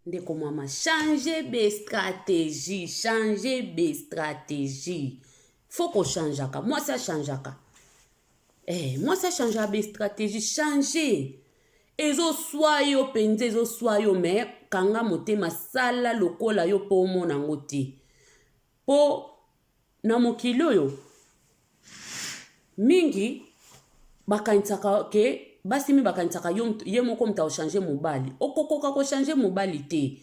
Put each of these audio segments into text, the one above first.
Ndeko mama, changer de stratégie, changer de stratégie. Faut qu'on change aka. Moi, ça change aka. Moi, ça change de stratégie, changer. Ezo soyo penze, ezo soyo me, kanga mote masala lokola yo po mona ngote. Po na mokilo yo. Mingi, bakaintaka ke, basi mi bakaintaka ye moko mta o changer mobali. Okokoka ko changer mobali te.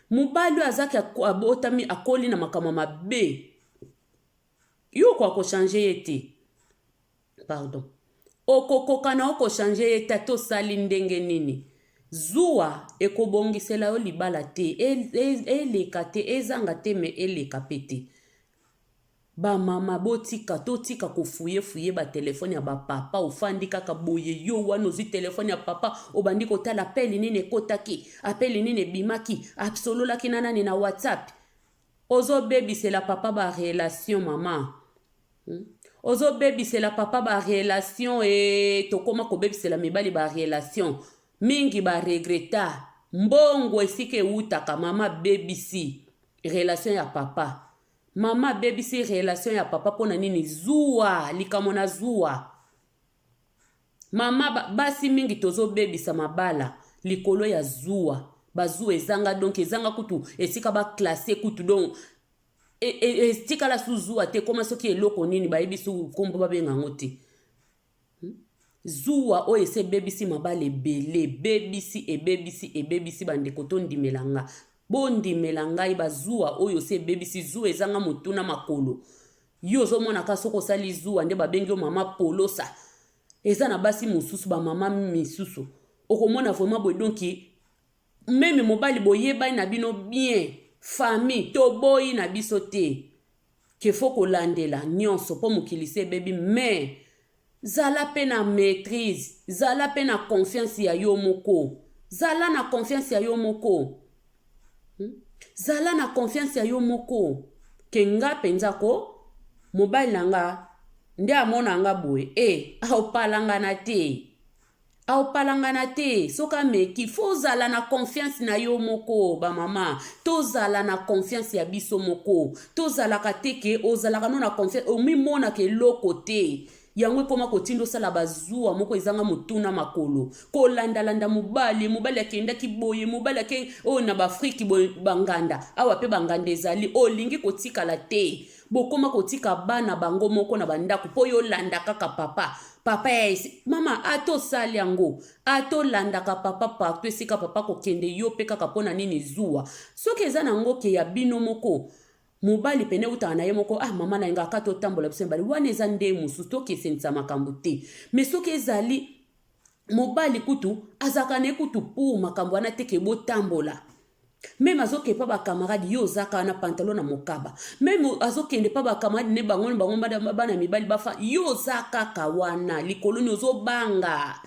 Mobali azaki abotami akoli na makama mabe. Yo kwa ko changer ye te. Pardon. Okokoka na oko changer ye te to sali ndenge nini. Zuwa ekobongisela yo libala te. Eleka te, ezanga te me eleka pete. Ba mama botika totika fuye ba telefone ya ba papa ofandi kaka boye yo wana ozi telefone ya papa obandi kotala appel nini ekotaki appel nini bimaki absololaki nanani na WhatsApp ozo bebisela papa ba relation mama ozo bebisela papa ba relation tokoma ko bebisela mibali ba relation mingi ba regreta mbongo esike utaka mama bebisi relation ya papa. Mama bebisi relation ya papa pona nini zuwa likamona zuwa. Mama basi mingi tozo bebisa mabala likolo ya zuwa. Bazu ezanga donc ezanga kutu esika ba classé kutu donc estika la su zuwa te koma soki eloko nini ba yebisu kombo babenga ngote. Zuwa o ese bebisi mabala ebele bebisi bandeko tondimelanga. Bondi melangai bazuwa oyo se bebisi zuwa ezanga mutuna makolo. Yo zo mona kasoko sali zuwa nde babengi mama polosa. Eza na basi mususu ba mama misusu. Okomona vraiment boy donc même mobali boyeba na bino bien famille to boy na biso te. Ke foko landela nyonso po mukilise bebi mais zala pe na maîtrise, zala pe na confiance ya yo moko. Zala na confiance ya yo moko. Zala na confiance ya yo moko. Kenga penzako mobile nanga nde amona nga boy au palangana te soka meki fo zala na confiance na yo moko ba mama to zala na confiance ya biso moko to zala kateke o zala kano na confiance o mi mona ke loko te yango koma kotindo sala bazuwa moko ezanga mutuna makolo ko landa mobali akenda kiboye mobali ake o na bafriki banganda awa pe banganda ezali o lingi kotika la te bokoma kotika bana bango moko na bandako po yo landa kaka papa mama ato sali yango ato landa ka papa partout esika papa ko kende yo pe kaka pona nini zuwa soki eza nango ke ya bino moko mobali pene uta na ye moko mama na nga kato tambola bisembali wana eza nde mususu to kesenisa makambo te mais soki ezali mobali kutu azakane kutu pour makambo wana teke bo tambola même azoke pa ba camarade yo zaka na pantalon na mokaba même azokende pa ba camarade ne bango bana mibali bafa yo zaka kawana likoloni ozobanga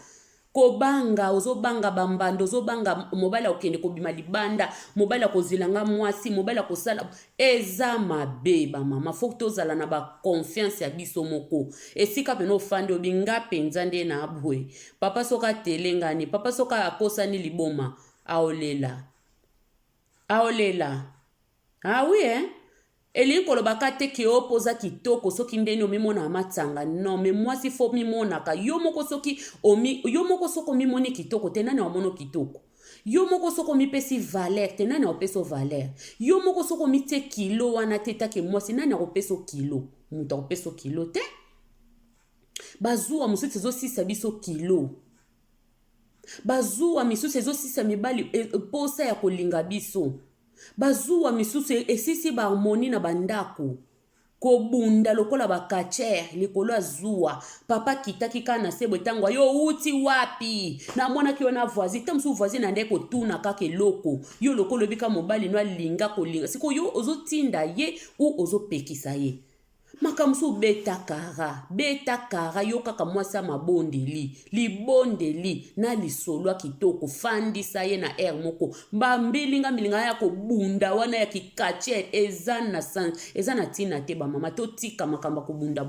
kobanga ozobanga bambando ozobanga mobali okende kobima libanda mobali akozilanga mwasi mobali akosala eza mabe ba mama faut tozala na ba confiance ya biso moko esika peno fande obinga penza nde na abwe papa soka telengani papa soka akosani liboma aolela oui Elikolo bakate ke opoza kitoko soki ndeni omimona amatsanga non mais moi si faut mimona ka yo moko soki soko mimoni kitoko te nani wamono kitoko yo moko soko mipesi valeur te nani opeso valeur yo moko soko mite kilo wana te take moi si nani opeso kilo muta opeso kilo te bazuwa musuti zo sisa biso kilo bazuwa misusu ezo sisa mibali posa ya kolinga biso bazuwa misusu esisi ba harmonie na bandako kobunda lokola bakacher likolo azuwa papa kitaki kana sebo tango yo uti wapi na mwana ki ona voisin tamsu voisin na ndeko tuna kaka loko yo lokolo bika mobali no alinga kolinga siko yo ozotinda ye ou ozopekisa ye makamsu beta kara yo kaka mwasa mabondeli libondeli na lisolwa kitoko fandisa ye na air moko mbambilinga milinga ya kobunda wana ya kikache eza na tina te ba mama totika makamba kobunda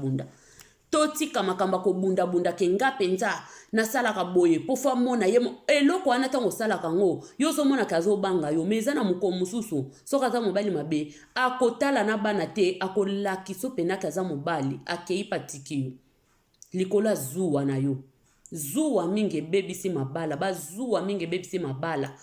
totika makamba ko bunda bunda ke nga penza na sala ka boye po fa mona yemo eloko wana tango sala kango yo so mona kazo banga yo meza na muko mususu so kaza mobali mabe akotala na bana te akolaki so pena kaza mobali akei patiki yo likola zuwa na yo zuwa mingi bebisi mabala ba zuwa mingi bebisi mabala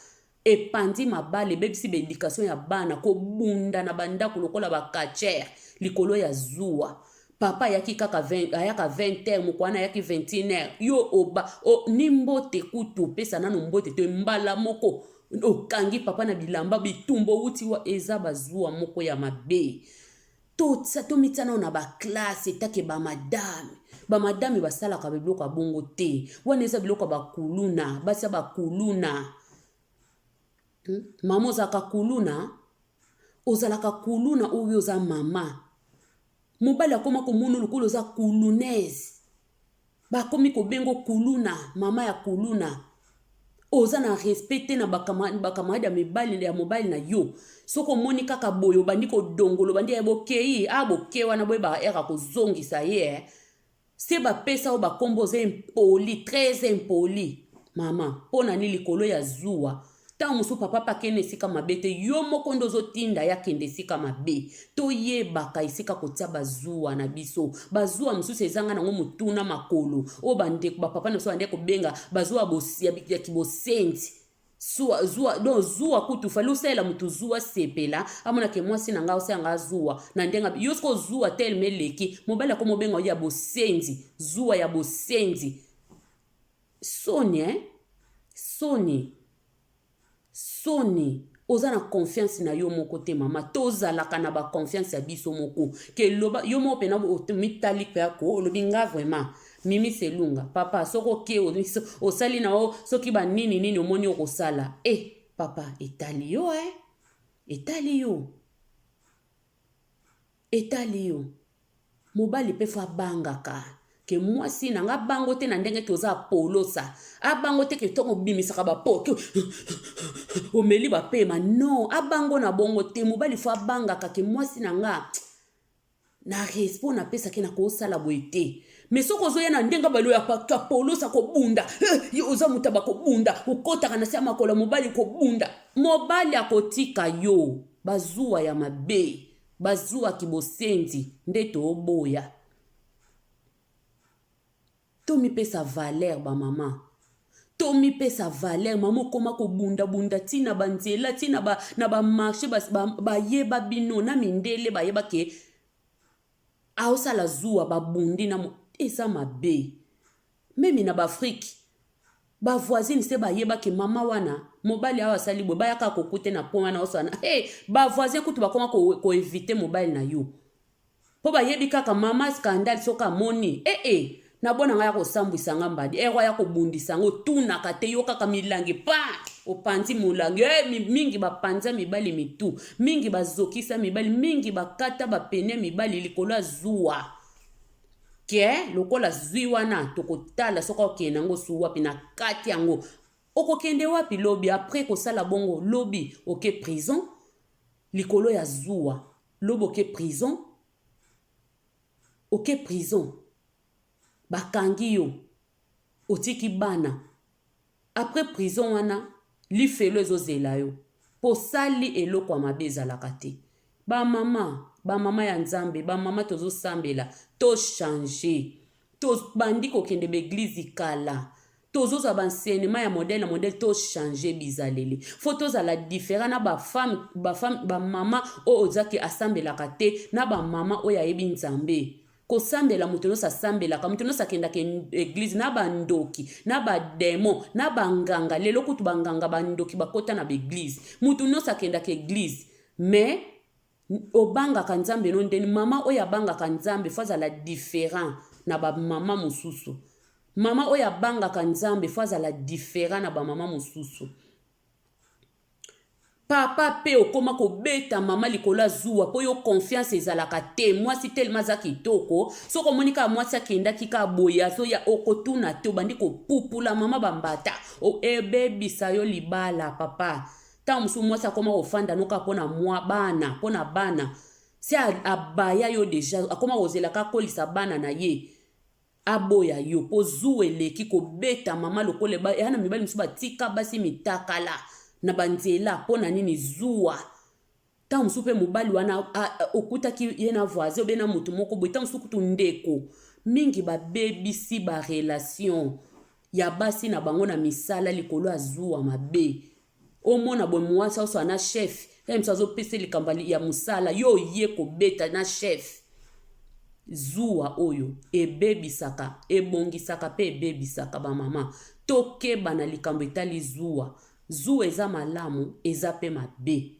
epandi mabale bebisi be éducation ya bana ko bunda na bandako lokola ba kacher likolo ya zuwa papa yaki kaka 20 ayaka 20h mukwana yaki 21h yo oba nimbote kutu pesa nano mbote to mbala moko okangi papa na bilamba bitumbo uti wa eza bazuwa moko ya mabe to mitana na ba classe take ba madame basala ka biloko bongo te wana eza biloko bakuluna basa bakuluna mama ozalaka kuluna ozalaka kuluna oyo oza mama mobali akoma komona lokolo oza kulunaise bakomi kobengo kuluna mama ya kuluna oza na respecte na bakamarade ya mibali ya mobali na yo soko moni kaka boyo bandi kodongolo bandi ya bokei boke wana boye baera kozongisa ye se bapesa o bakombo oza impoli très impoli mama mpona ni likolo ya zuwa ta musu papa pakene esika mabe te yo moko ndo ozotinda yakende esika mabe toyebaka esika kotia bazuwa na biso bazuwa mosusu ezanga nango motuna makolo oyo bandeko bapapa na biso bande kobenga bazuwa ya kibosenzi zuwa kutu fali osalela motu zuwa sepela amonake mwasi na nga osayanga zuwa na ndenga yo siko zuwa telema eleki mobali ako mobenga oyo ya bosenzi zuwa ya bosenzi soni oza na confiance na yo moko te mama tozalaka na ba confiance ya biso moko ke loba yo mo pena mitali pe ako olobi nga vraiment mimi selunga papa soko ke osali na o soki ba nini omoni okosala papa etali yo mobali pe fa bangaka ke mwasi na nga bango te na ndenge toza polosa abango te ke tongo bimisaka bapoke omeli bapema no abango na bongo te mobali fa bangaka ke mwasi na nga na respo na pesa ke na kosala boye te mais soko ozoya na ndenga balo ya polosa kobunda oza mutaba kobunda okotaka na se ya makola mobali kobunda mobali akotika yo bazuwa ya mabe bazuwa kibosenzi nde tooboya tomi pesa valeur ba mama tomi pesa valeur mama okoma kobunda tina banzela tina na ba marché bayeba bino na mindele bayeba ke aosala zuwa babundi na eza mabe memi na baafrike bavoisine se bayeba ke mama wana mobali awa asali boye bayaka kokute na po wana osana bavoisin kutu bakoma koevite mobali na yo mpo bayebi kaka mama scandale soki amoni na bona nga ya kosambwisa nga mbadi ya kobundisa ngo tunaka te yo kaka milangi pa opanzi mulangi mingi bapanza mibali mitu mingi bazokisa mibali mingi bakata bapene mibali likolo ya zuwa ke lokola zwi wana tokotala soka okende yango su wapi na kati yango okokende wapi lobi après kosala bongo lobi oke prison likolo ya zuwa lobi oke prison bakangi yo otiki bana après prison wana lifelo ezozela yo posali eloko ya mabe ezalaka te bamama ya nzambe bamama tozosambela tochange tobandi kokende baeglize kala tozozwa bansenema ya modele tochange bizaleli fo tozala différent na bamama oyo ozaki asambelaka te na bamama oyo ayebi nzambe kosambela moto nyonso asambelaka moto nyonso akendaka eglize na bandoki na bademo na banganga lelo kutu banganga bandoki bakota na baeglize moto nyonso akendaka eglize mais obangaka nzambe no ndeni mama oyo abangaka nzambe fo azala différent na bamama mosusu mama oyo abangaka nzambe fo azala différent na bamama mosusu papa pe okoma kobeta mama likolo zuwa po yo confiance ezalaka te mwasi telema aza kitoko soko omoni kaka mwasi akendaki kaka boya so ya okotuna te obandi kopupula mama bambata ebebisa yo libala papa ntango mosusu mwasi akoma kofanda noka mpona bana se abaya yo deja akoma kozelaka akolisa bana na ye aboya yo po zu eleki kobeta mama lokole ba yana mibali misuba tika basi mitakala na banzela pona nini zuwa ta musu pe mobali wana okutaki ye na voisin obe na mutu moko boye ta musu kutu ndeko mingi babebisi barelation ya basi na bango na misala likolo azuwa mabe omona boye mwasi oso ana chef ya misu azopesa likambo ya musala yo ye kobeta na chef zuwa oyo ebebisaka ebongisaka pe ebebisaka bamama tokeba na likambo etali zuwa eza malamu eza pe mabe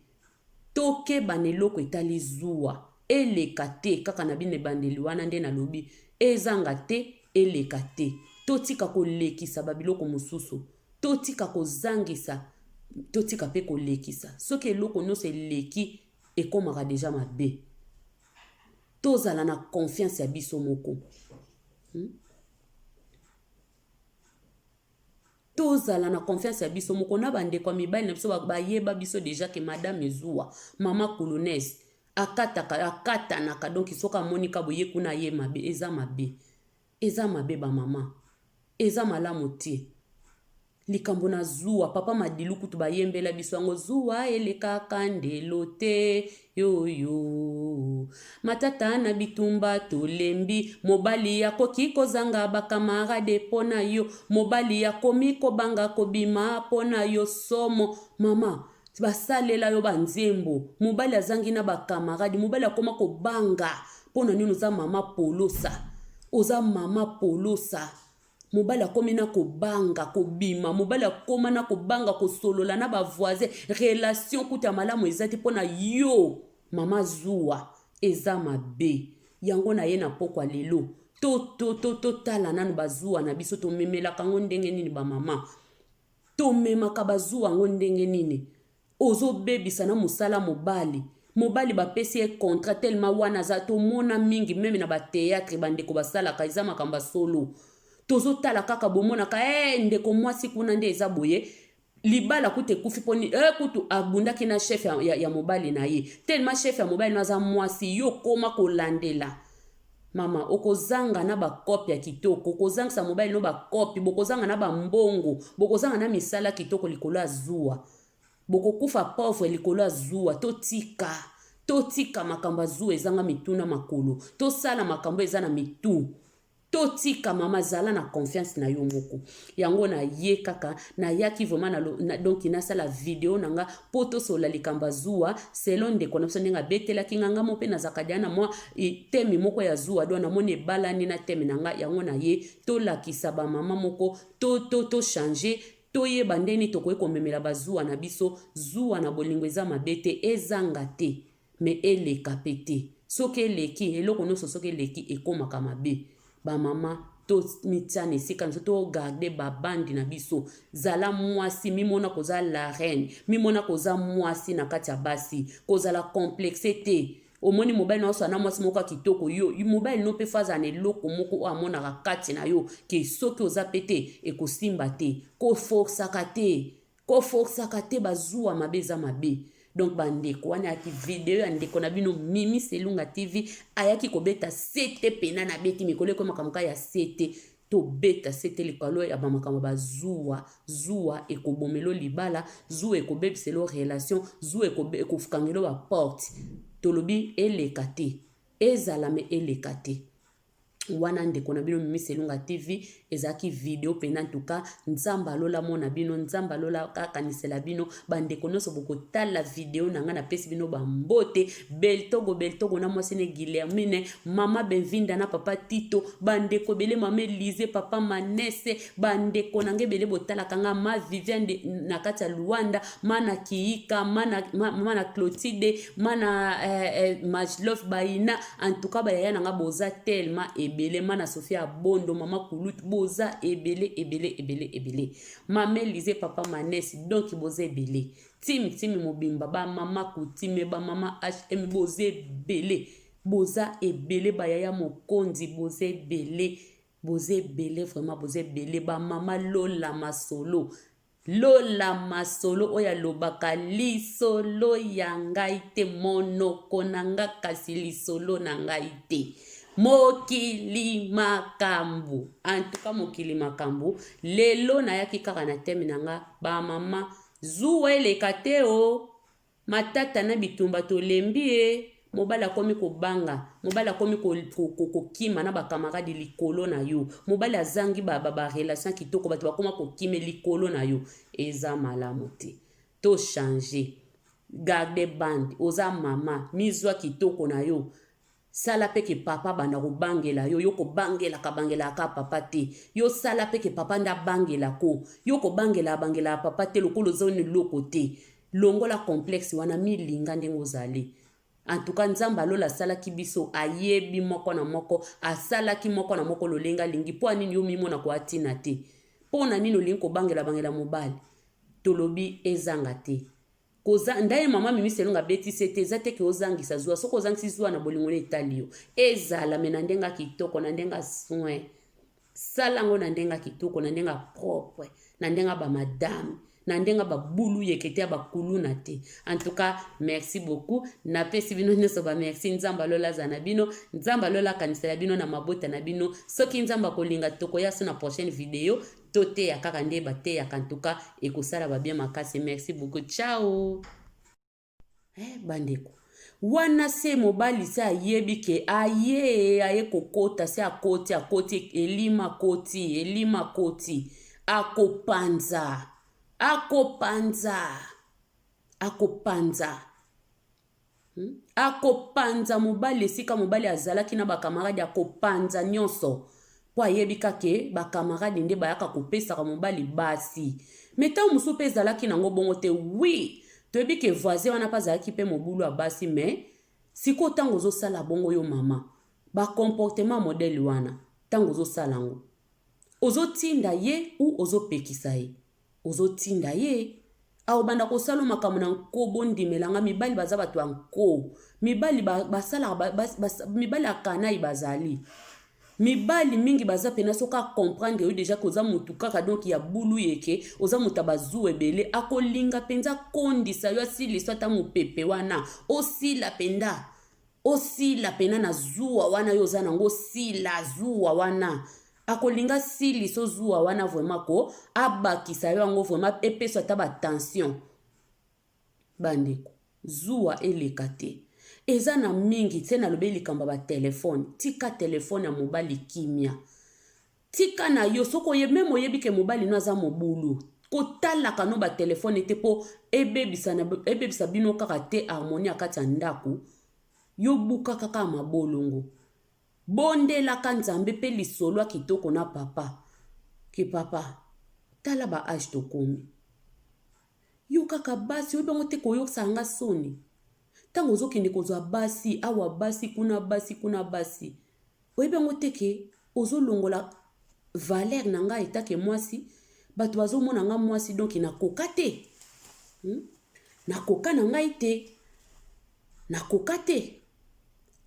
tokeba na eloko etali zuwa eleka te kaka na bino ebandeli wana nde nalobi ezanga te eleka te totika kolekisa babiloko mosusu totika kozangisa totika pe kolekisa soki eloko nyonso eleki ekomaka deja mabe tozala na confiance ya biso moko tozala na confiance ya biso moko na bandeko ya mibali na biso bayeba biso deja ke madame ezuwa mama colonaise akatanaka donc soki amonika boye kuna ye mabe eza mabe bamama eza malamu te likambo na zuwa papa madilu kutu bayembela biso yango zuwa elekaka ndelo te yoyo matata na bitumba tolembi mobali yakoki kozanga bakamarade pona yo mobali yakomi kobanga kobima pona yo somo mama basalela yo banzembo mobali azangi na bakamarade mobali akoma kobanga pona nini oza mama polosa mobali akomi na kobanga kobima mobali akoma na kobanga kosolola na bavoisin relation kuta malamu eza te mpona yo mama zuwa eza mabe yango na ye na pokwa lelo totala nanu bazuwa na biso tomemelaka ngo ndenge nini bamama tomemaka bazuwa ngo ndenge nini ozobebisa na mosala mobali bapesi ye contrat tellement wana za tomona mingi meme na bateatre bandeko basalaka eza makambo solo tozotala kaka bomonaka ndeko mwasi kuna nde eza boye libala kutu ekufi poni kutu abundaki na chef ya mobali na ye tellement chef ya mobali naza mwasi yo koma kolandela mama okozanga na bakopi ya kitoko okozangisa mobali no bakopi bokozanga na bambongo bokozanga na misala kitoko likolo ya zuwa bokokufa pauvre likolo ya zuwa totika makambo ya zuwa ezanga mituna makolo tosala makambo eza na mitu totika mama zala na confiance na yo moko yango na ye kaka na yaki vraiment donc nasala video nanga po tosola likambo zuwa selon ndeko na biso ndenge betelaki nganga mo mpe nazaka na mwa temi moko ya zuwa do namoni ebalani na temi nanga yango na ye tolakisa bamama moko to changer toyeba ndeni tokoki komemela bazuwa na biso zuwa na bolingo eza mabe te ezanga te me eleka pe te soki eleki eloko nyonso soki eleki ekomaka mabe bamama to mitiana esika nyonso togarde babandi na biso zala mwasi mimona koza la reine mimona koza mwasi na kati ya basi kozala complexe te omoni mobali na oso ana mwasi moko kitoko yo mobali no pe faza na eloko moko amonaka kati na yo ke soki oza pe te ekosimba te koforsaka te bazuwa mabe eza mabe donc bandeko wana yaki video ya ndeko na bino Mimi Selunga TV ayaki kobeta sete pena na beti mikolo ko makamuka ya sete to beta sete likolo ya bamakambo zuwa ekobomelo libala zuwa ekobebiselo relation zuwa ekofukangelo ba porte tolobi eleka te ezala me eleka te wana ndeko na bino Mimi Selunga TV ezaki video pena ntuka nzamba lola mona bino nzamba lola kakanisela bino bandeko noso bokotala video nanga na pesi bino bambote beltogo na mwasine Guilhermine mama Benvinda na papa Tito bandeko bele mama Elise papa Manese bandeko nange bele botala kanga ma Viviane na kati ya Luanda mana Kiika mana Clotilde mana Majlove Baina antuka bayaya nanga boza tellement ebele mana Sofia Bondo mama Kulut boza ebele mama Elise papa Manesi donc boza ebele tim mobimba ba mama Kutime ba mama HM boza ebele bayaya mokonzi boza ebele vraiment boza ebele ba mama Lola Masolo oya lobaka lisolo ya ngai te monoko na nga kasi lisolo na ngai te mokili makambu. En tout cas mokili makambu. Lelo na yaki kaka na teme nanga ba mama zuwa eleka te o. Matata na bitumba to lembi mobala komi ko banga, mobala komi ko kima na ba camarade likolo na yo, mobala zangi ba relation kitoko bato bakoma ko kime likolo na yo, eza malamu te. To changer, garde bande, oza mama, mizwa kitoko na yo, sala peke papa banda ko bangela yo, yo ko bangela ka bangela ka papa te, yo sala peke papa nda bangela ko, yo ko bangela papa te lokolo zone loko te, longola complexe wana milinga ndengo zali. En tout cas nzamba lola salaki biso ayebi moko na moko, asalaki moko na moko lolenga lingi po anini yo mimona ko atina te. Po na nini olingi ko bangela mobali. Tolobi ezanga te. Koza ndaye mama mimi selonga beti sete zate ke ozangisa zuwa soko ozangisi zuwa na bolingo etalio. Ezala mena ndenga kitoko na ndenga soin. Salango na ndenga kitoko na ndenga propre na ndenga ba madame. Nandenga ba bulu yekete ba kuluna te. En tout cas, merci beaucoup. Na pesi bino nyoso ba merci nzamba lola zana bino, nzamba lola kanisela bino na mabota na bino. Soki nzamba kolinga toko ya na prochaine vidéo, tote ya kaka nde ba te ya en tout cas ekosala ba bien makasi. Merci beaucoup. Ciao. Bandeko. Wana se mobali se ayebi ke aye kokota se akoti elima koti akopanza akopanza mobali esika mobali azalaki na bakamarade akopanza nyonso po ayebika ke bakamarade nde bayaka kopesaka mobali basi meta mosusu mpe ezalaki nango bongo te wi toyebi ke voisin wana mpe azalaki mpe mobulu ya basi me siko ntango ozosala bongo yo mama bakomportema modele wana ntango ozosala yango ozotinda ye ou ozopekisa ye ozotinda ye aobanda kosala makambo na nkobo ndimelanga mibali baza bato ya nko mibali mibali akanayi bazali mibali mingi baza pena soka comprendre yo deja koza mutu kaka donc ya bulu yeke oza muta bazu ebele akolinga penza kondisa yo asilisa ata mopepe wana osila pena na zuwa wana yo oza nango sila zuwa wana akolinga sili so zuwa wana vraiment ko abakisa yo yango vraiment epeso ata ba tension bandeko zuwa eleka te eza na mingi te nalobi likambo ba telefone tika telefone ya mobali kimia tika na yo soko ye meme oyebi ke mobali no aza mobulu kotalaka no ba telefone te po ebebisa bino kaka te harmonie akati ya ndako yo buka kaka mabolongo bondelaka nzambe mpe lisolo kitoko na papa ke papa tala ba age tokomi yo kaka basi oyebi yango te koyokisa nga soni ntango ozokende kozwa basi awa basi kuna basi oyebi yango te ke ozolongola valeur na ngai etake mwasi bato bazomona nga mwasi donc nakoka te nakoka na ngai te nakoka te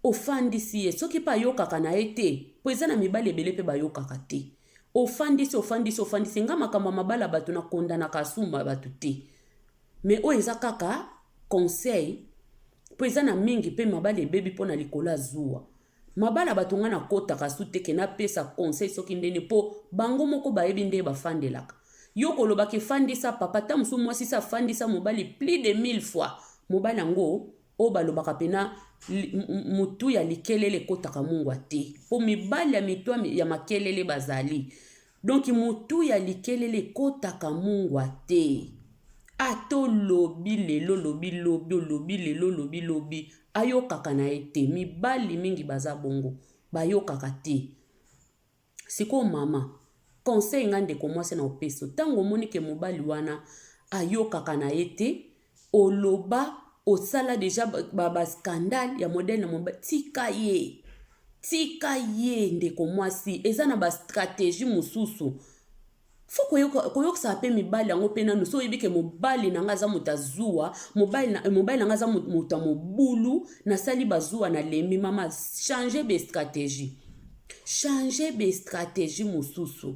ofandisi ye soki pa yokaka na ye te po eza na mibali ebele mpe bayokaka te ofandisi nga makambo ya mabala bato na kondanaka asuma bato te me oyo eza kaka conseil po eza na mingi mpe mabala ebebi mpo na likolo ya zuwa mabala bato nga nakotaka su te ke napesa conseil soki ndeni mpo bango moko bayebi nde bafandelaka yo kolobaka efandisa papa ta mosu mwasi sa afandisa mobali plus de 1000 fois mobali yango oyo balobaka pena mutu ya likelele ekotaka mungwa te po mibali ya mitwa ya makelele bazali donc mutu ya likelele ekotaka mungwa te ato lobi lelo lobi ayokaka na ye te mibali mingi baza bongo bayokaka te siko mama conseil nga ndeko mwasi na opeso ntango omoni ke mobali wana ayokaka na ye te oloba osala deja ba scandale ya modèle na mobali tika ye ndeko mwasi eza na ba stratégie mosusu fo koyokisa mpe mibali yango mpe nanu so oyebi ke mobali na nga aza moto azuwa mobali na nga aza moto ya mobulu nasali bazuwa na lembi mama change bestratégie mosusu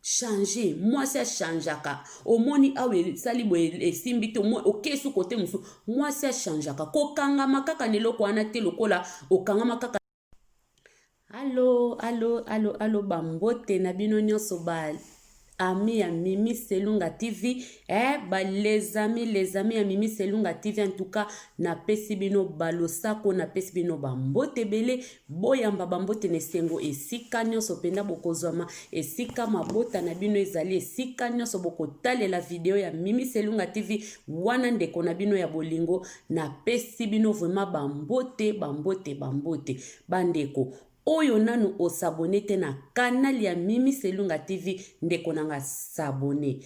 changer mwasi achangeaka omoni awa esali boye esimbi te okesu kote mosusu mwasi achangeaka kokangama kaka na eloko wana te lokola okangama kaka Allo, allo, allo, allo, bambote na bino nyonso ba ami ya Mimi Selunga TV. Les amis ya Mimi Selunga TV, en tout cas, na pesi bino balosako, na pesi bino bambote bele, boyamba bambote nesengo esika nyonso penda bokozwama, esika mabota na bino ezali, esika nyonso bokotale la video ya Mimi Selunga TV, wana ndeko na bino ya bolingo, na pesi bino vraiment bambote, bandeko. Oyo nanu osabone te na canal ya Mimi Selunga TV, ndeko nanga sabone,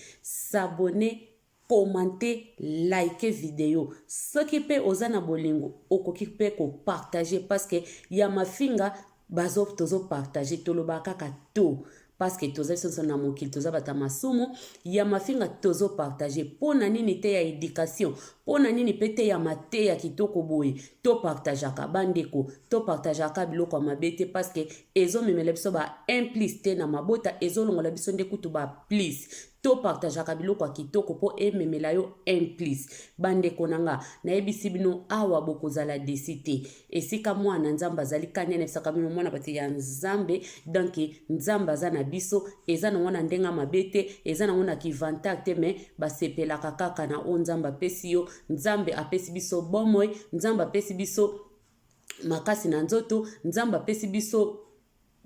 commenter, like video. Soki pe oza na bolingo, okoki pe ko partager parce que ya mafinga bazo tozo partager toloba kaka to. Parce que toza biso na mokili toza bata masumu ya mafinga tozo partager pona nini te ya éducation, pona nini pete ya mate ya kitoko boye to partageaka bandeko, to partageaka biloko ya mabete parce que ezo memela biso ba implicité na mabota, ezo longola biso nde kutu ba please to partageaka biloko ya kitoko po ememela yo implice. Bandeko nanga nayebisi bino awa bokozala desite esika mwana nzambe azali kanene bisaka bino mwana pati ya nzambe, donc nzambe aza na biso, eza na mwana ndenga mabete, eza na mwana kivantak te, me basepelaka kaka na o nzambe apesi yo. Nzambe apesi biso bomoi, nzambe apesi biso makasi na nzoto, nzambe apesi biso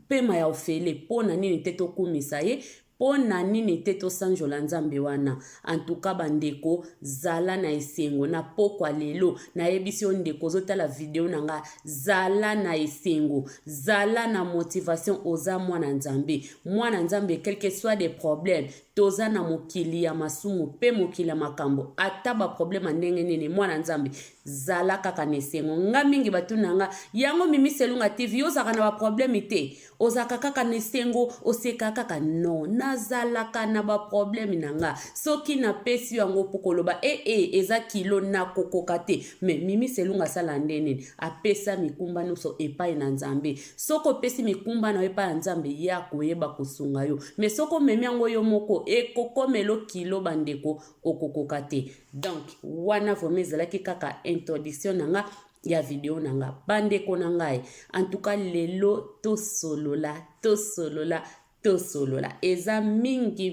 pema ya ofele, pona nini te tokumisa ye, pona nini te tosanjola nzambe wana. En tout cas bandeko, zala na esengo na pokwa lelo na yebisi yo ndeko zotala video nanga, zala na esengo, zala na motivation, oza mwana nzambe, quel que soit des problèmes, toza na mokili ya masumu pe mokili ya makambo, ata ba problème ndenge nini, mwana nzambe zala kaka nesengo. Nga mingi batu nanga yango Mimi Selunga TV ozaka na ba problème te, ozaka kaka nesengo, oseka kaka no, nazalaka na ba problème nanga. Soki na pesi yango pokoloba eza kilo na kokoka te, me Mimi Selunga sala ndene apesa mikumba nuso epai na nzambe. Soko pesi mikumba na epai na nzambe ya koyeba kosunga yo, me soko memi yango yo moko ekokomelo kilo bandeko okokoka te. Donc wana vomezalaki kaka introduction nanga ya video nanga bandeko nangai. En tout cas lelo tosolola eza mingi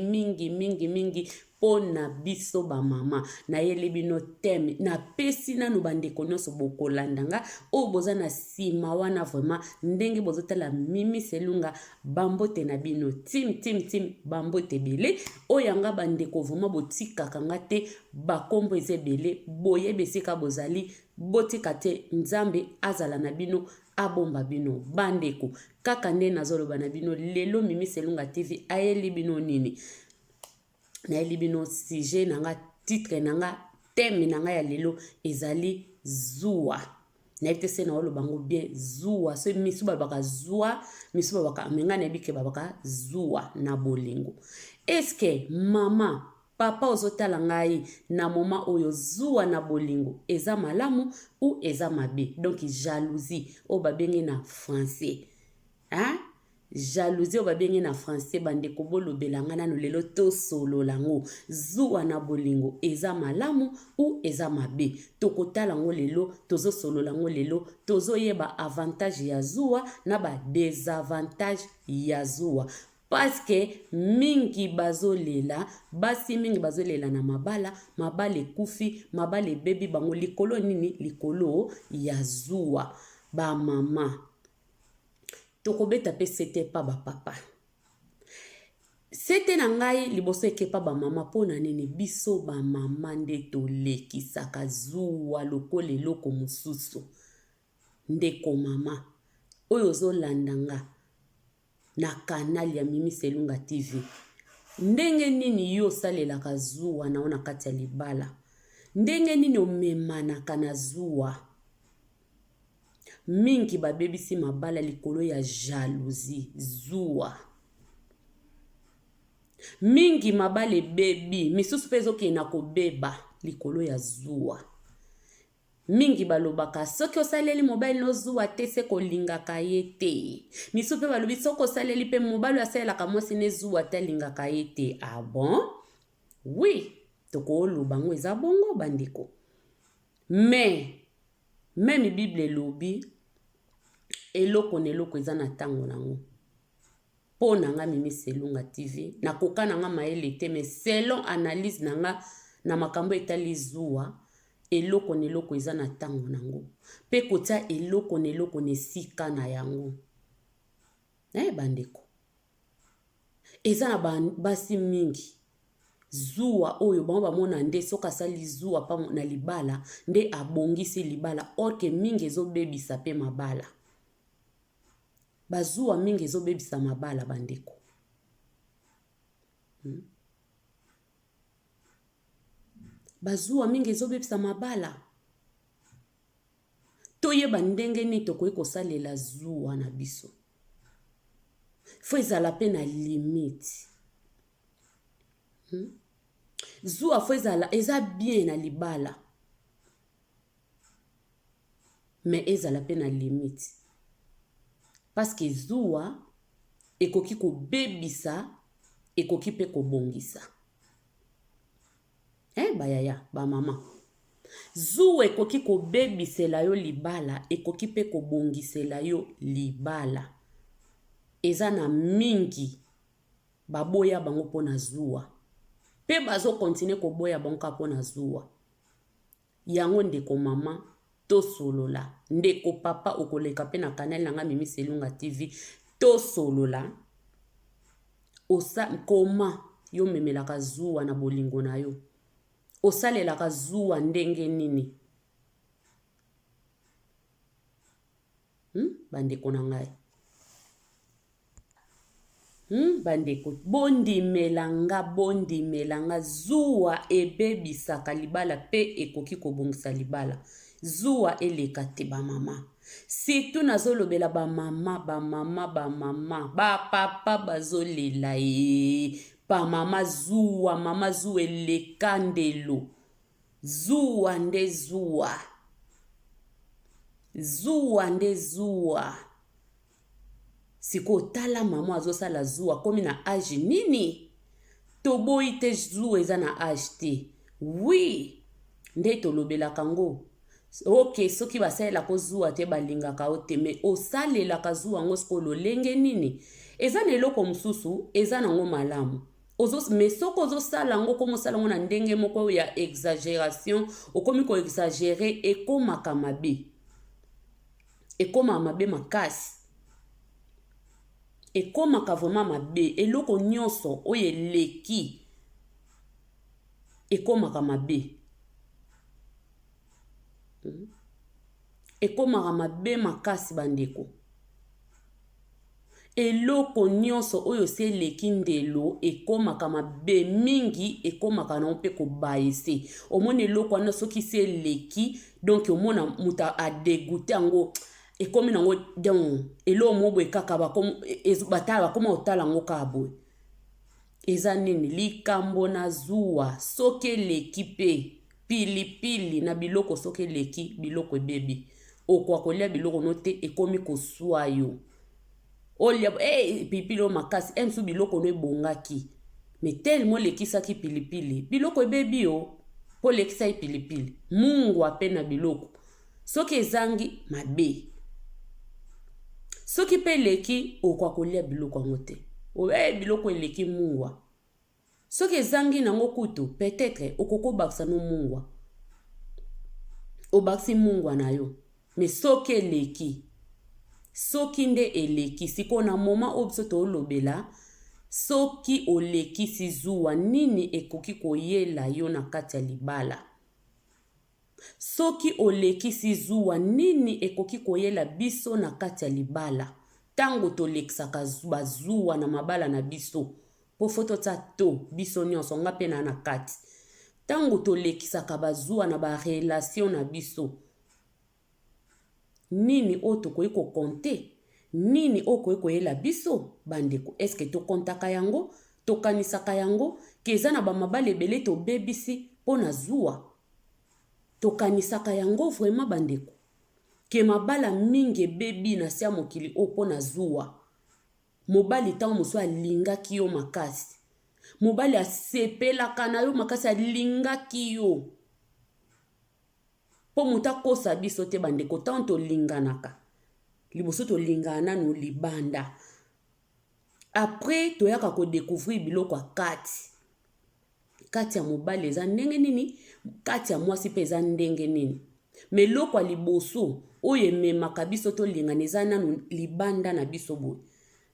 pona biso ba mama na yele bino teme na pesi nanu bandeko nyonso bokolandanga o boza na sima wana vraiment ndenge bozotala Mimi Selunga, bambote na bino tim bambote bele oyanga bandeko vraiment botikaka nga te, bakombo ezebele boye besika bozali botika te, nzambe azala na bino abomba bino bandeko. Kaka nde nazoloba na bino lelo Mimi Selunga TV ayeli bino nini, na libino sujet nanga, titre nanga, thème nanga ya lelo ezali zuwa. Na ite se na olo bango bien zuwa, so misu babaka zuwa, misu babaka mengane ebike babaka zuwa na bolingo. Eske mama papa ozotala ngai na moma oyo zuwa na bolingo eza malamu ou eza mabe? Donc jalousie o babenge na français, hein? Jalousie obabengi na français bandeko bolobela ngana no lelo to solo lango, zuwa na bolingo eza malamu ou eza mabe? Tokotala ngo lelo, tozo solo lango lelo, tozo yeba avantage ya zuwa na ba désavantage ya zuwa. Parce que mingi bazolela, basi mingi bazolela na mabale kufi, mabale baby bango likolo nini, likolo ya zuwa. Ba mama tokobeta pe sete pa ba papa, sete na ngai liboso ekepa ba mama pona nini biso ba mama nde tolekisaka zuwa lokole loko mususu. Ndeko mama oyo zolandanga na canal ya Mimi Selunga TV, ndenge nini yo salelaka zuwa na ona kati ya libala, ndenge nini omemanaka na zuwa? Mingi babebisi mabala likolo ya jalousie zuwa. Mingi mabale bebi misusu pezo ke na kobeba likolo ya zuwa. Mingi balobaka soki osaleli mobile no zuwa te se kolingaka ye te. Misusu pe balobi soko osaleli pe mobile asalelaka mwasi ne zuwa te lingaka ye te. Ah bon? Oui, toko oloba ngo eza bongo bandeko. Mais même Bible lobi eloko na eloko eza na ntango nango. Po nanga Mimi Selunga TV nakoka nanga mayele te, mais selon analyse nanga na makambo etali zuwa, eloko na eloko eza na ntango nango. Pe kotia eloko na eloko na esika na yango. Bandeko. Eza na basi mingi. Zuwa oyo bango bamona nde soka sali zuwa pa na libala nde abongisi libala, orke mingi ezobebisa pe mabala. Bazuwa mingi ezobebisa mabala bandeko. Bazuwa mingi ezobebisa mabala. Toyeba ndenge ni tokoki kosalela zuwa na biso. Fo ezala pe na limite. Zuwa fo eza bien na libala. Mais ezala pe na limite. Parce que zuwa ekoki ko bebisa, ekoki pe ko bongisa. Bayaya, ba mama. Zuwa ekoki ko bebisela yo libala, ekoki pe ko bongisela yo libala. Eza na mingi baboya bango pona zuwa. Pe bazo continue ko boya bango pona zuwa. Yango ndeko mama to solola. Ndeko papa okoleka pe na kanal nanga Mimi Selunga TV. To solola. Osa koma yo memelaka zuwa na bolingo na yo. Osalelaka zuwa ndenge nini. Bandeko na ngai. Bandeko, bondi melanga zuwa ebebisaka libala pe ekoki kobongisa libala. Zuwa eleka te ba mama. Surtout nazolobela ba mama, ba papa bazolela ba mama zuwa eleka ndelo. Zuwa nde zuwa. Zuwa nde zuwa. Siko tala mama azosala zuwa komi na age nini? Toboyi te zuwa eza na age te. Oui. Nde tolobela kango. Ok, soki basalela ko zuwa te balingaka ote, me osalelaka zuwa ngo siko lolenge nini? Eza na eloko mususu, eza nango malamu. Me soko ozosala ngo komo sala ngo na ndenge moko ya exagération, okomi ko exagérer ekomaka mabe. Ekoma mabe makasi. Ekomaka vraiment mabe. Eloko nyonso oyo eleki ekomaka mabe. Ekomaka mabe makasi bandeko. Eloko nyonso oyo se eleki ndelo ekomaka mabe mingi, ekomaka na mpe kobaise. Omona eloko wana soki se eleki, donc omona muta a dégoûter ango. Ekomi nango donc elo mobo ekaka batala bakoma otala ngo kabo. Eza nini likambo na zuwa soki eleki pe pilipili na biloko soki eleki biloko ebebi. Okwa kolia biloko note ekomi kosua yo. Olia pilipili o makasi emsu biloko no ebongaki. Mais tellement lekisaki pilipili biloko ebebi yo po lekisa pilipili. Mungu apena biloko. Soki ezangi mabe. Soki pe leki okwa kolia biloko ngo te. Biloko eleki mungwa. Soki ezangi nango kutu peut-être okoko baksa no mungwa. Obaksi mungwa na yo. Mais soki eleki. Soki nde eleki siko na moma obso to olobela. Soki oleki si zuwa nini ekoki koyela yo na kati ya libala. Soki oleki si zuwa nini ekoki koyela biso na kati ya libala. Tango tolekisaka bazuwa na mabala na biso. Po foto tsa to biso nyonso nga pe na kati. Tango tolekisaka bazuwa na ba relation na biso. Nini o tokoki ko konte? Nini o koki koyela biso? Bandeko, eske to kontaka yango? To kanisaka yango? Keza na ba mabala ebele to bebisi po na zuwa. Tokanisaka yango vraiment bandeko. Ke mabala mingi bebi na sia mokili opo na zuwa. Mobali tango mosu alingaki yo makasi. Mobali asepelaka na yo makasi alingaki yo. Po muta kosa biso te bandeko tanto linganaka. liboso tolingana nanu libanda. Après toyaka ko découvrir biloko ya kati ya mobali eza ndenge nini, kati ya mwasi pe eza ndenge nini. Me loko ya liboso oyo ememaka biso tolingana eza nanu libanda na biso boye.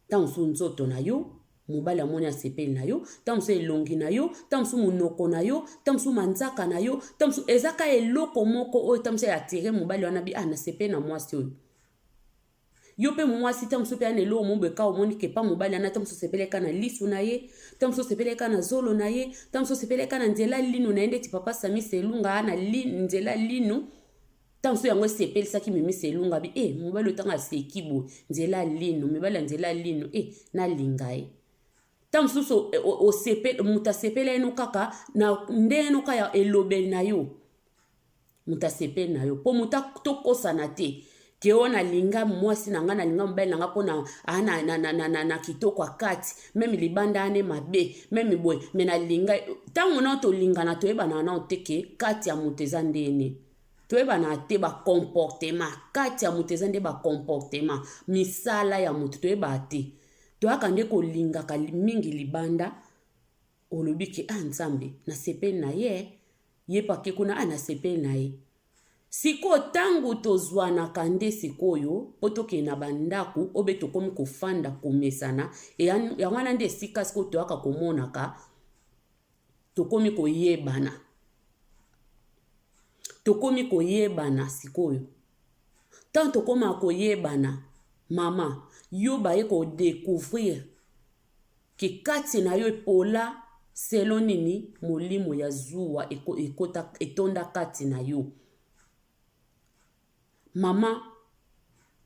Ntango mosusu nzoto na yo mobali amoni asepeli na yo, ntango mosusu elongi na yo, ntango mosusu monoko na yo, ntango mosusu manzaka na yo, ntango mosusu ezaka eloko moko oyo ntango mosusu atire mobali wana bi nasepeli na mwasi oyo. Yo pe mwasi ntango mosusu pe ana eloko mobeka omoni ke pa mobali ana ntango mosusu sepeleka na lisu na ye, ntango mosusu sepeleka na zolo na ye, ntango mosusu sepeleka na nzela linu na ye ndeti papa Sami Selunga ana nzela linu. Ntango mosusu yango esepelisaki Mimi Selunga bi mobali oyo ntango aseki boye nzela linu, mibali ya nzela linu nalinga ye. Ntango mosusu moto asepeli eno kaka na ndenge eno kaka ya elobeli na yo moto asepeli na yo mpo moto tokosana te ke o nalinga mwasi na nga nalinga mobali na nga mpo na kitoko akati meme libanda ane mabe meme boye me nalinga ntango na tolingana toyebana na te ke kati ya moto eza ndene. Toyebana te ba comportement kati ya moto eza nde ba comportement misala ya moto toyeba te. Toyaka nde kolingaka mingi libanda olobi ke nzambe nasepeli na ye pake kuna nasepeli na ye. Siko tangu tozwanaka nde sikoyo po tokende na bandako obe tokomi kofanda komesana yango wana nde esika siko toyaka komonaka tokomi koyebana. Tokomi koyebana sikoyo. Tant tokoma koyebana mama yo baye ko découvrir ke kati na yo epola selo nini molimo ya zuwa etonda kati na yo. Mama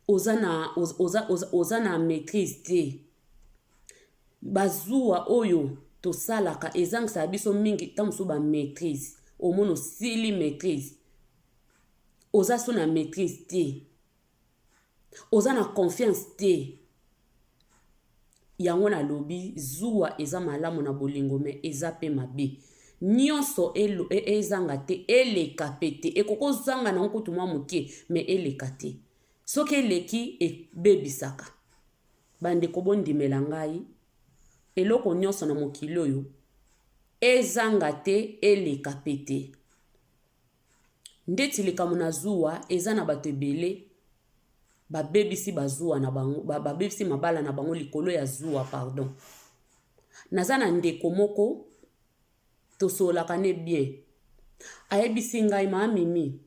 oza na maîtrise te. Bazuwa oyo tosalaka ezangisa biso mingi tamusu ba maîtrise. Omono sili maîtrise. Oza so na maîtrise te. Oza na confiance te. Yango na lobi zuwa eza malamu na bolingo me eza pe mabe. Nyonso ezanga te eleka pete ekoko zanga na nkutu mwa muke me eleka te. Soki eleki ebebisaka. Bandeko bondimela ngai eloko nyonso na mokili oyo ezanga te eleka pete. Ndeti likambo na zuwa eza na bato ebele babebisi bazuwa na bango babebisi mabala na bango likolo ya zuwa pardon. Naza na ndeko moko tosolaka ne bien. Ayebisi ngai Mimi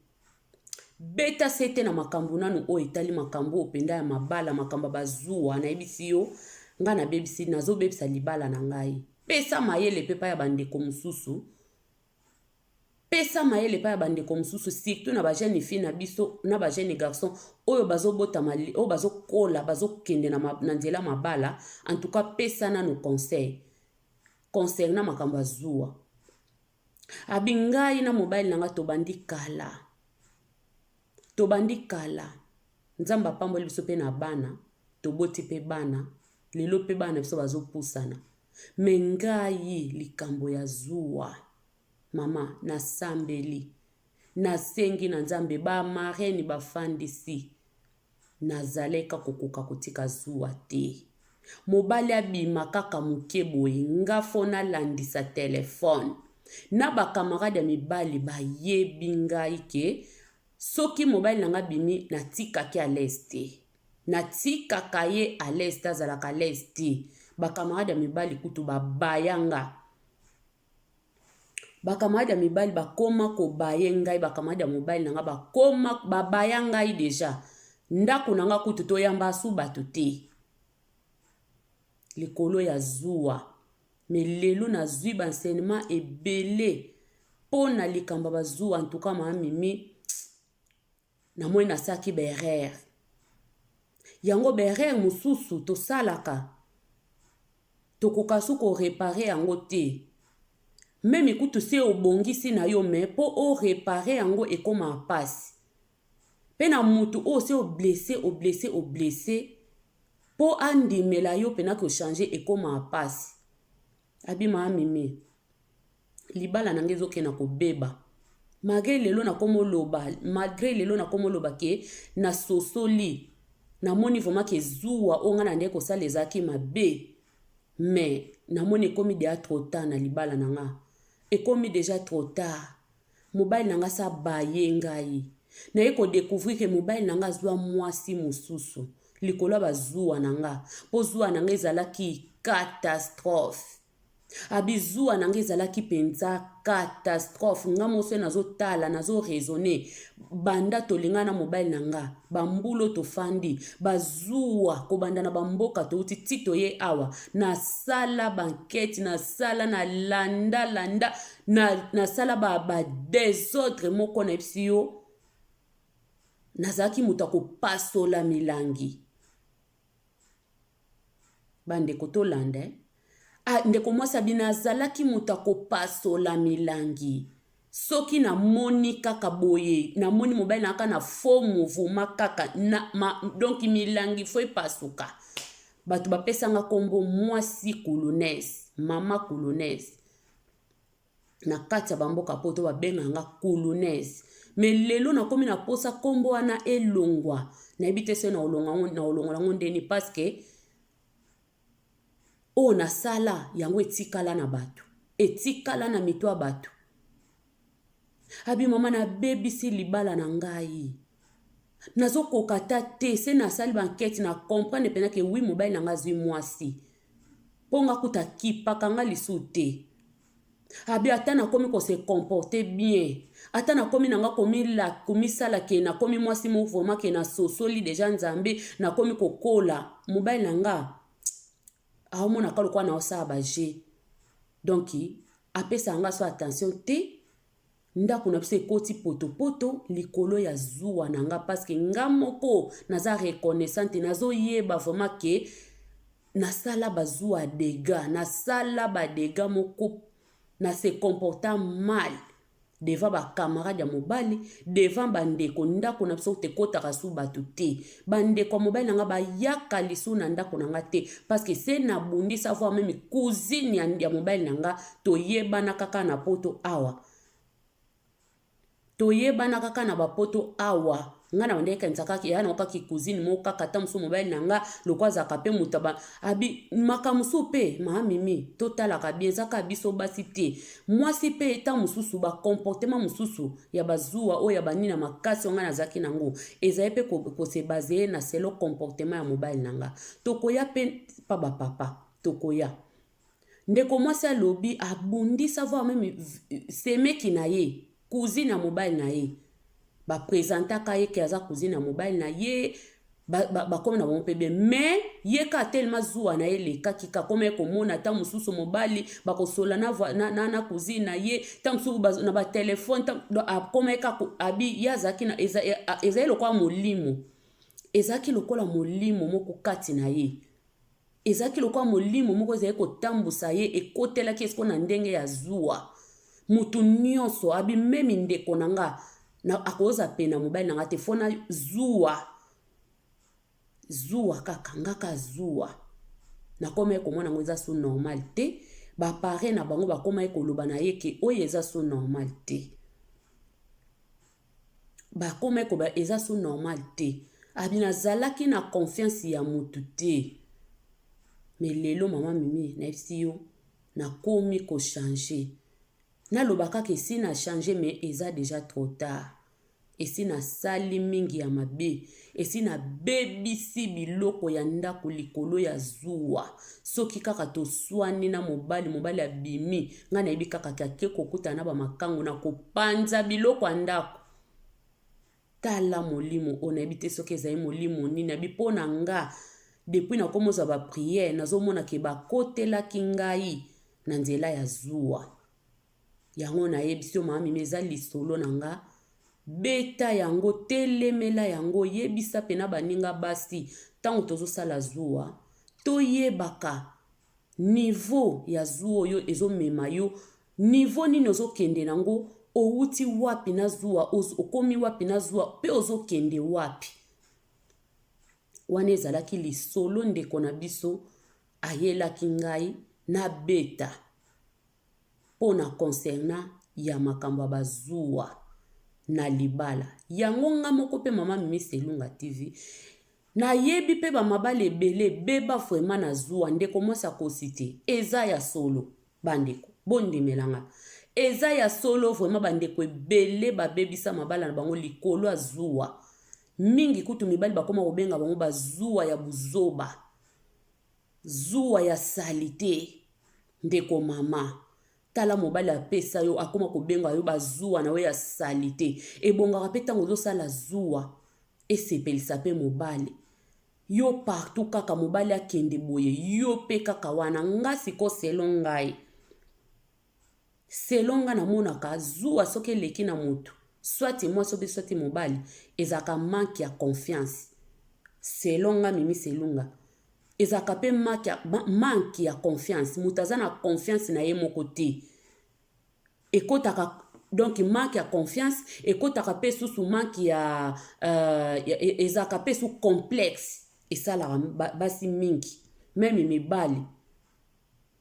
beta sete na makambo nanu o etali makambo openda ya mabala makambo bazuwa na yebisi yo nga na bebisi nazo bebisa libala na ngai. Pesa mayele pepa ya bandeko mususu. Pesa mayele pa ya bandeko mususu surtout na ba jeune fille na biso na ba jeune garçon oyo bazobota mali oyo bazokola bazokende na nzela mabala en tout cas pesa na no conseil concernant makambo azuwa. Abingai na mobile nanga tobandi kala nzamba pamboli biso pe na bana toboti pe bana lelo pe bana biso bazopusana mengai likambo ya zuwa. Mama nasambeli nasengi na nzambe ba marraine bafandisi nazaleka kokoka kotika zuwa te. Mobali abima kaka muke boye nga fona landisa telefone na ba camarade ya mibali bayebi ngai ke soki mobali nanga bimi natikaki à l'est. Natikaka ye à l'est azalaka à l'est. Ba camarade ya mibali kutu babayanga. Bakamadi ya mibali bakoma kobaye ngai bakamadi ya mobali nanga bakoma babaya ngai deja. Ndako nanga kutu toyamba su bato te. Likolo ya zuwa. Me lelo na zui bansenema ebele. Pona likamba bazuwa en tout cas Mimi. Na moi nasaki berer. Yango berer mususu to salaka. Tokokasu ko réparer yango te. Même kutu se obongisi na yo me po o réparer yango ekoma pasi. Pena mutu o se o blessé po andimela yo pena ko changer ekoma pasi. Abima Mimi. Libala nangezo kena ko beba. Malgré lelo na komo loba ke na sosoli namoni vraiment ke zuwa onga na ndeko sala ezaki mabe mais namoni ekomi deja trop tard na libala nanga ekomi deja trop tard mobali nanga sa baye ngai na ye kodécouvrir ke mobali nanga azwa mwasi mosusu likolo bazuwa nanga po zuwa nanga ezalaki catastrophe abizuwa nanga ezalaki penza catastrophe nga moso nazotala nazoraisonne banda tolinga na mobali nanga bambulo tofandi bazuwa kobanda na bamboka touti ti toye awa nasala bankete nasala na landa nasala badesordre moko na bisi yo nazalaki moto akopasola milangi bandeko tolanda ndeko mwasi abina azalaki moto akopasola milangi soki namoni kaka boye namoni mobali naka na faux mouvement kaka donc milangi fo epasuka bato bapesanga kombo mwasi kulunes mama kulunes na kati ya bamboka poto babenganga kulunes me lelo nakomi na posa kombo wana elongwa nayebi te se na olongola ngo ndeni paske o nasala yango etikala na bato etikala na mito ya bato abi mama nabebisi libala na ngai nazokoka ta te se nasali bankete na comprendre pena ke wi mobali nanga azwi mwasi mpo nga kuta kipaka nga lisu te abi ata nakomi kose comporte bien ata nakomi nanga komisala ke nakomi mwasi mouvement ke nasosoli deja nzambe nakomi kokola mobali nanga aomona kalo kwa na osala baje donc apesa nga so attention te ndako na biso ekoti potopoto likolo ya zuwa na nga paske nga moko naza reconnaissante nazoyeba vraiment ke nasala bazuwa dega nasala badega moko na se comporta mal devant bacamarade ya mobali devant bandeko ndako na biso tekotaka su bato te bandeko ya mobali nanga bayaka lisu na ndako nanga te paske se nabundi savoir meme cousine ya mobali nanga toyebana kaka na poto awa toyebana kaka na bapoto awa nga na bandeka nzaka ya na okaki cousine mo kaka ta musu mobali nanga lokwa zaka pe mutaba abi makamusu pe mami totala ka bien zaka biso basi te mwasi pe ta mususu ba comportement mususu ya bazuwa o ya banina makasi nga na zaki nango ezaye pe ko se baser na selo comportement ya mobali nanga tokoya pe pa ba papa tokoya ndeko mwasi alobi abundi savoir même semeki na ye cousine ya mobali na ye baprésentaka ye ke aza cousine ya mobali na ye bakomi na bango mpe bien mais ye ka telema zuwa na ye lekaki kakoma ye komona ta mosusu mobali bakosola na cousine na ye ta mosusu na batelefone akoma ye kaka abi ye azalaki ezali lokola molimo ezalaki lokola molimo moko kati na ye ezalaki lokola molimo moko ezali kotambusa ye ekotelaki esiko na ndenge ya zuwa mutu nyonso abi memi ndeko nanga na akoza pena mobali nanga te fona zuwa kaka ngaka zuwa nakoma ye komona ngo eza so normal te bapare na bango bakoma ye koloba na ye ke oyo eza so normal te bakoma ye koba eza so normal te abi nazalaki na confiance ya mutu te me lelo mama mimi nayebisi yo nakomi kochange nalobaka ke si na change mais eza déjà trop tard esi nasali mingi ya mabe esi nabebisi biloko ya ndako likolo ya zuwa soki kaka toswani na mobali abimi nga nayebi kaka kake kokutana na bamakango na kopanza biloko ya ndako tala molimo o nayebi te soki ezali molimo nini nayebi mpo na nga depuis nakomozwa bapriere nazomona ke bakotelaki ngai na nzela ya zuwa yango nayebisi yo mama mimi eza lisolo na nga beta yango telemela yango yebisa pena baninga basi ntango tozosala zuwa toyebaka niveau ya zuwa oyo ezomema yo niveau nini ozokende nango outi wapi na zuwa okomi wapi na zuwa mpe ozokende wapi wana ezalaki lisolo ndeko na biso ayelaki ngai na beta pona concernant ya makambo ya bazuwa na libala yango nga moko pe mama Mimi Selunga TV na yebi pe ba mabale ebele beba vraiment na zuwa ndeko mwasi akosi te eza ya solo bandeko bondemelanga eza ya solo vraiment bandeko ebele babebisa mabala na bango likolo ya zuwa mingi kutu mibali bakoma kobenga bango bazuwa ya buzoba zuwa ya salite ndeko mama tala mobali apesa yo akoma kobenga yo bazuwa na we ya salite ebongaka pe ntango ozosala zuwa esepelisa pe mobali yo partout kaka mobali akende boye yo pe kaka wana nga siko selonga namonaka zuwa soki eleki na motu swati mwasi ope swati mobali ezaka manque ya confiance selonga mimi selunga ezaka pe manque ya confiance moto aza na confiance na ye moko te ekotaka donc manque ya confiance ekotaka pe susu manque ya ezaka pe su complexe esalaka basi mingi meme mibali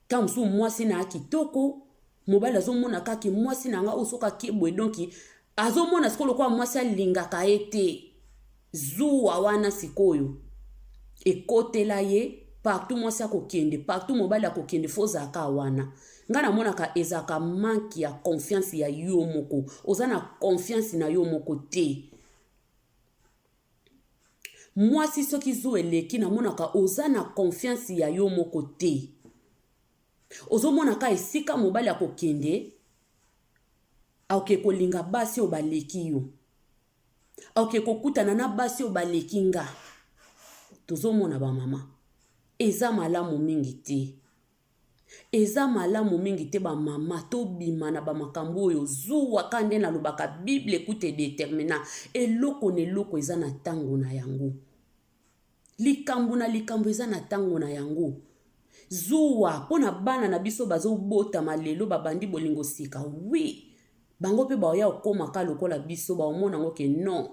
ntango mosusu mwasi na kitoko mobali azomona kaki mwasi na nga osoka kibwe donki azomona sikoyo lokola mwasi alingaka ye te zuwa wana sikoyo ekotela ye partout mwasi akokende partout mobali akokende fozalaka wana nga namonaka ezalaka manque ya confiance ya yo moko oza na confiance na yo moko te mwasi soki zuwa eleki namonaka oza na confiance ya yo moko te ozomonaka esika mobali akokende aoke kolinga basi oyo baleki yo aoke kokutana na basi oyo baleki nga tozomona bamama eza malamu mingi te eza malamu mingi te bamama tobima na bamakambo oyo zuwa ka nde nalobaka bible ekute determina eloko na eloko eza na ntango na yango likambo na likambo eza na ntango na yango zuwa mpona bana na biso bazobotama lelo babandi bolingo sika wi bango mpe baoya okomaka lokola biso baomona yango ke non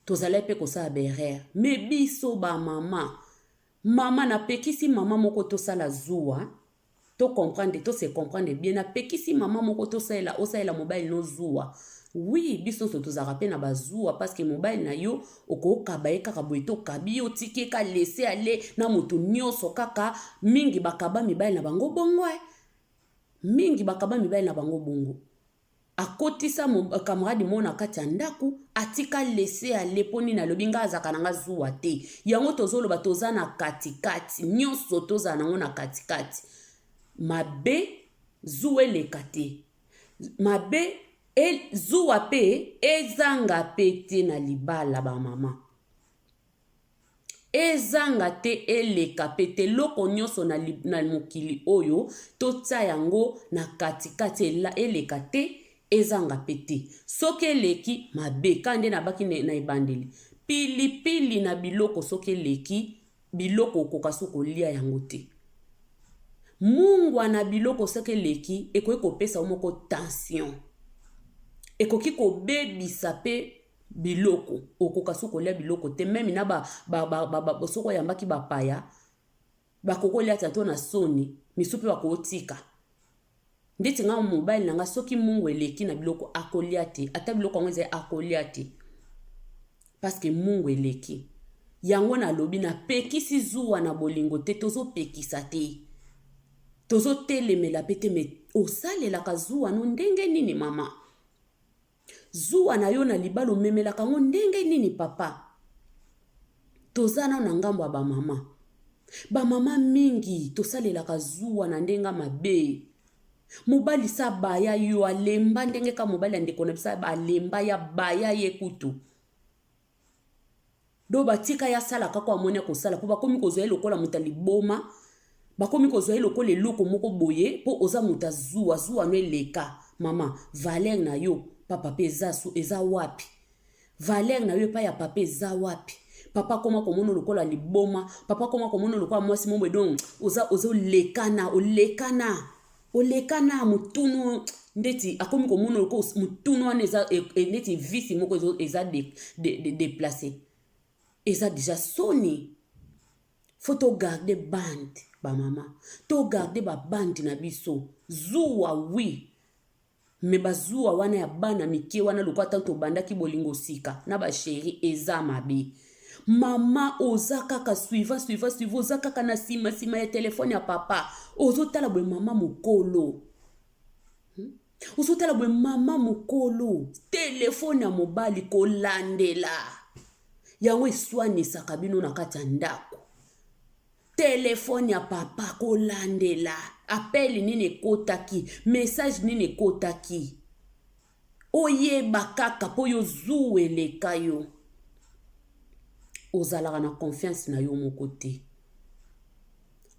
tozalai mpe kosala berere me biso bamama mama napekisi mama moko tosala zuwa to comprendre to se comprendre bien napekisi mama moko osalela mobile no zuwa oui biso so tozalaka mpe na bazuwa parce que mobile na yo okokaba ye kaka boye tokabi yo tiki ka laisser aller na moto nyonso kaka mingi bakaba mibali na bango bongo mingi bakaba mibali na bango bongo akotisa camarade mo na kati ya ndako atika laisser aller poni na lobi nga azaka nanga zuwa te yango tozoloba toza na katikati nyonso toza nango na katikati mabe zuwa eleka te mabe zuwa pe ezanga pe te na libala bamama ezanga te eleka pe te loko nyonso na mokili oyo totia yango na katikati eleka te ezanga pe te soki eleki mabe ka nde nabaki na ebandeli pilipili na biloko soki eleki biloko okoka so kolia yango te mungwa na biloko soki eleki ekoki kopesa moko tension ekoki kobebisa pe biloko okoka so kolia biloko te meme na soko oyambaki bapaya bakokolia tato na soni misu mpe bakotika ndeti nga mobile nanga soki mungu eleki na biloko akolia te ata biloko yango ezali akolia te paske mungu eleki yango nalobi napekisi zuwa na bolingo te tozopekisa te tozotelemela pe te me osalelaka zuwa no ndenge nini mama zuwa na yo na libala omemelaka ngo ndenge nini papa toza na ngambo ya bamama bamama mingi tosalelaka zuwa na ndenga mabe mobali sa baya yo alemba ndenge ka mobali ya ndeko na biso alemba ya baya ye kutu do batika ya sala kako amoni kosala po bakomi kozwa lokola moto liboma bakomi kozwa lokola eloko moko boye po oza moto zuwa no eleka mama valeur na yo papa pe eza wapi valeur na yo pa ya papa eza wapi papa koma komona lokola liboma papa koma komona lokola mwasi mombo donc oza olekana mutunu ndeti akomi komona lokola mutunu wana eza ndeti visi moko eza déplacé eza déjà soni faut to garder bande ba mama to garder ba bande na biso zuwa oui me bazuwa wana ya bana mike wana lokola tanto bandaki bolingo sika na ba chéri eza mabe mama oza kaka suiva oza kaka na sima ya telefone ya papa ozotala bwe mama mokolo ozotala bwe mama mokolo telefone ya mobali kolandela yango eswanisaka bino na kati ya ndako telefone ya papa kolandela appel nini ekotaki message nini ekotaki oyeba kaka po yo zuwa eleka yo ozalaka na confiance na yo moko te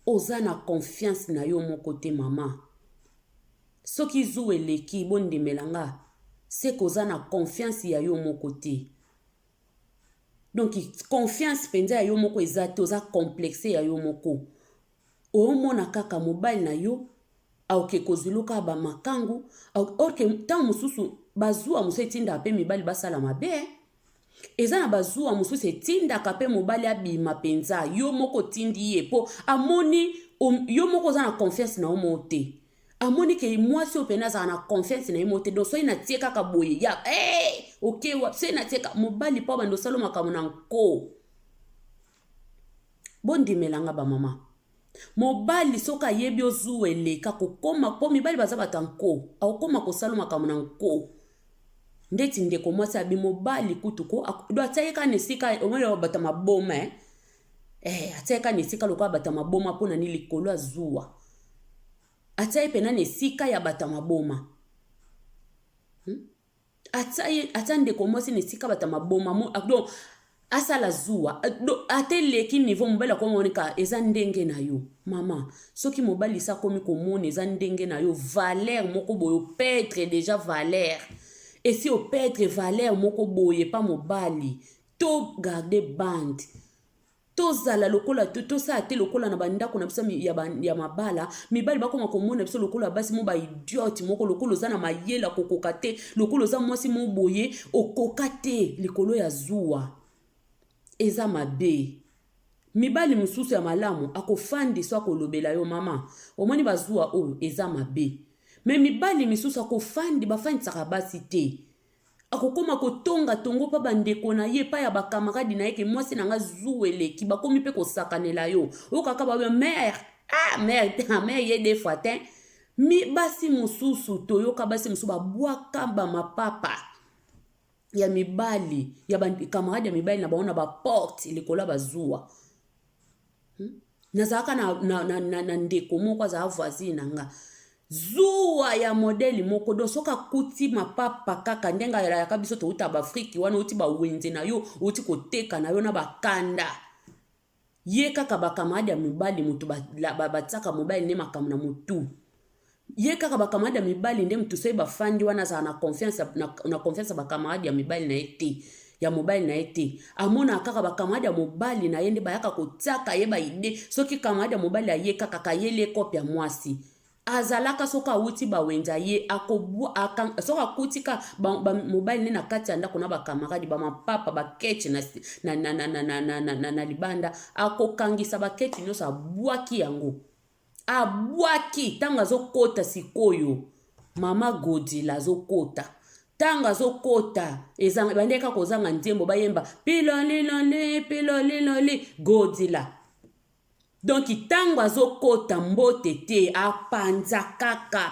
oza na confiance na yo moko te mama soki zuwa eleki bondemelanga se koza na confiance ya yo moko te donc confiance penza ya yo moko eza te oza complexe ya yo moko omona kaka mobali na yo aoke kozuluka ba makangu orke ntango mosusu bazuwa mosusu etindaka mpe mibali basala mabe eza na bazuwa mosusu etindaka mpe mobali abima penza yo moko tindi ye po amoni yo moko oza na confiance na yo moko te amoni ke mwasi oyo pene azala na confiance na ye moko te donc soki natie kaka boye ya okewa soki natie kaka mobali mpo bando osala makambo na nko bondimelanga bamama mobali soki ayebi ozuwa eleka kokoma mpo mibali baza bato ya nko akokoma kosala makambo na nko ndeti ndeko mwasi abi mobali kutuko do atiaka na esika omwele bato ya maboma atiaka na esika lokola bato ya maboma mpo na ni likolo azuwa atia pena na esika ya bato ya maboma atia ndeko mwasi na esika bato ya maboma donc asala zuwa ate leki niveau mobali akomoneka eza ndenge na yo mama soki mobali sa komi komona eza ndenge na yo valeur moko boye opêtre déjà valeur et si opêtre valeur moko boye pa mobali to garder bande tozala lokola tosala te lokola na bandako na biso ya mabala mibali bakoma komona biso lokola basi mo ba idiot moko lokola oza na mayela kokoka te lokola oza mwasi mo boye okoka te likolo ya zuwa eza mabe mibali mosusu ya malamu akofandisa akolobela yo mama omoni bazuwa oyo eza mabe me mibali misusu akofandi bafandisaka basi te akokoma kotonga tongo pa bandeko na ye pa ya bakamaradi na ye ke mwasi nanga zuwa eleki bakomi mpe kosakanela yo oyo kaka babe mère mère ye des fois te mi basi mosusu toyoka basi mosusu babwaka bamapapa ya mibali ya bakamaradi ya mibali na bango na baporte likolo ya bazuwa nazalaka na ndeko moko azala voisine na nga zuwa ya modeli moko do soka kuti mapapa kaka ndenga ya biso touta baafriki wana uti bawenze na yo uti koteka na yo na bakanda ye kaka bakamaradi ya mibali mutu batiaka mobali nde makambo na mutu ye kaka bakamaradi ya mibali nde mutu soki bafandi wana azala na confiance bakamaradi ya mibali na ye te ya mobali na ye te amona kaka bakamaradi ya mobali na ye nde bayaka kotiaka ye baide soki kamaradi ya mobali aye kaka kayeli ekope ya mwasi azalaka soka uti bawenza ye soka kutika mobile ne na kati ya ndako na bakamaradi bamapapa baketche na libanda akokangisa baketche nyonso abwaki yango abwaki ntango azokota sikoyo mama Godila azokota ntango azokota bandeka kozanga nzembo bayemba piloliloli Godila donc tango azokota mbote te apanza kaka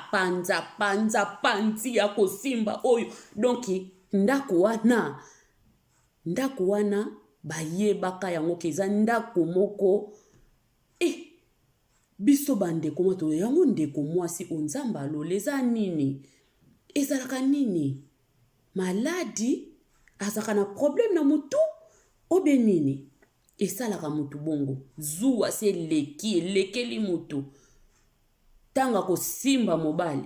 panzi ya kosimba oyo donc ndako wana bayebaka yango keza ndako moko biso bandeko moto yango ndeko mwasi onzamba loleza nini ezalaka nini maladi azaka na problème na mutu obe nini esalaka mutu bongo zuwa se elekeli mutu tanga kosimba mobali